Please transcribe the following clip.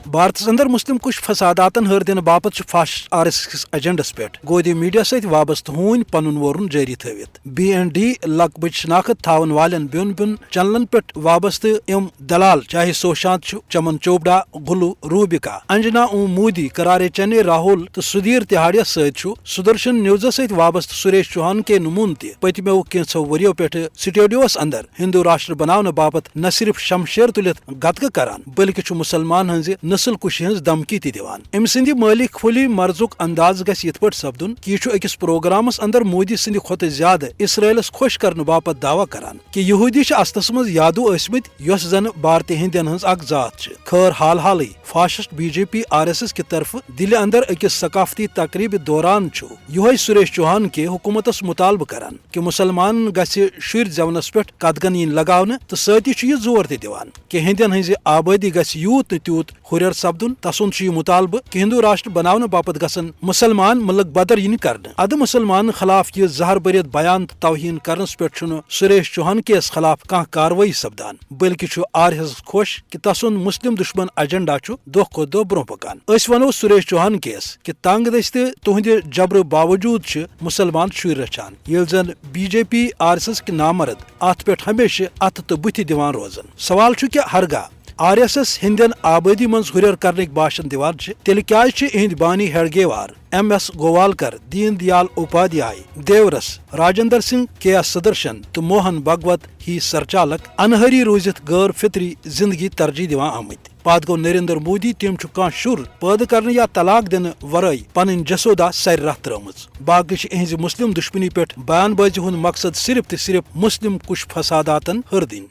بھارتس اندر مسلم کش فساداتن ہر دن باپت fascist RSS کس ایجنڈس پہ گودی میڈیا ست وابستہ ہون پن وورن جاری تھوت BND لقبچ شناخت تھاون والن بیون بیون چنلن پہ وابستہ ام دلال چاہے سوشانت چمن چوپڑا گلو روبیکا انجنا مودی کرارے چنے راہل تو سدھیر تہاڑیا ست سدرشن نیوزس ست وابستہ سریش چوہان کے نمون تہ پتمو کینچو وریو پہ سٹوڈیوس اندر ہندو راشٹر بناونہ باپت نہ صرف شمشیر تلت گتکہ کران بلکہ مسلمان ہنز نسل کشی ہنز دھمکی تہ دِوان ام سندی مالی کھلی مرضک انداز گژھِ یتھ پٲٹھۍ سپدن کہ یہ اکس پروگرامس اندر مودی سندِ کھۄتہٕ زیادہ اسرائیلس خوش کرنہ باپت دعوی کران کہ یہودی استس مز یادو ٲسمٕتۍ یۄس زن بھارتی ہندین ہنز اکھ ذات چھ خیر حال حالے فاسسٹ BJP RSS کہ طرف دل اندر اکس ثقافتی تقریب دوران یہ سریش چوہان کے حکومتس مطالبہ کران کہ مسلمان گژھِ شر زونس پہ قدغن ین لگاونہ تو سۭتی چھُ یہ زور تہ دِوان کہ ہندین ہنز آبادی گژھِ یوت نہ تیوت ہُریر سپدن تسند چھُ یہ مطالبہ کہ ہندو راشٹر بناونہ باپت گژھن مسلمان ملک بدر ین کرنہ اد مسلمان خلاف یہ زہر بٔرِتھ بیان تو توہین کرنس پہ سریش چوہان کیس خلاف کانٛہہ کاروٲیی سپدان بلکہ چھُ RSS خوش کہ تسند مسلم دشمن ایجنڈا چھُ دۄہ کھۄتہٕ دۄہ برونٛہہ پکان أسۍ ونو سریش چوہان کیس کہ تنگ دستی تہندِ جبر باوجود چھ مسلمان شُرۍ رچھان ییٚلہِ زن BJP RSS کہ نامرد ات پہ ہمیشہ اتھ تو بُتھِ دِوان روزان سوال چھُ کہ ہرگاہ RSS ہندین آبادی مز ہُریر کرنک باشن دِوان تیٚلہِ کیازِ چھِ اہند بانی ہیڈگیوار MS گووالکر دین دیال اپادھیائے دیورس راجندر سنگھ KS سدرشن تو موہن بھگوت ہی سرچالک انہری روزت غیر فطری زندگی ترجیح دِوان آمٕتۍ پتہٕ گوٚو نریندر مودی تٔمۍ چھُ کانٛہہ شُر پٲدٕ کرنہٕ یا طلاق دِنہٕ ورٲے پنٕنۍ جسودا سرِ رتھ ترٲومٕژ باقٕے چھِ اہنزِ مسلم دشمنی پٮ۪ٹھ بیان بٲزی ہُنٛد مقصد صرف تہٕ صرف مسلم کُش فساداتن ہُر دِنۍ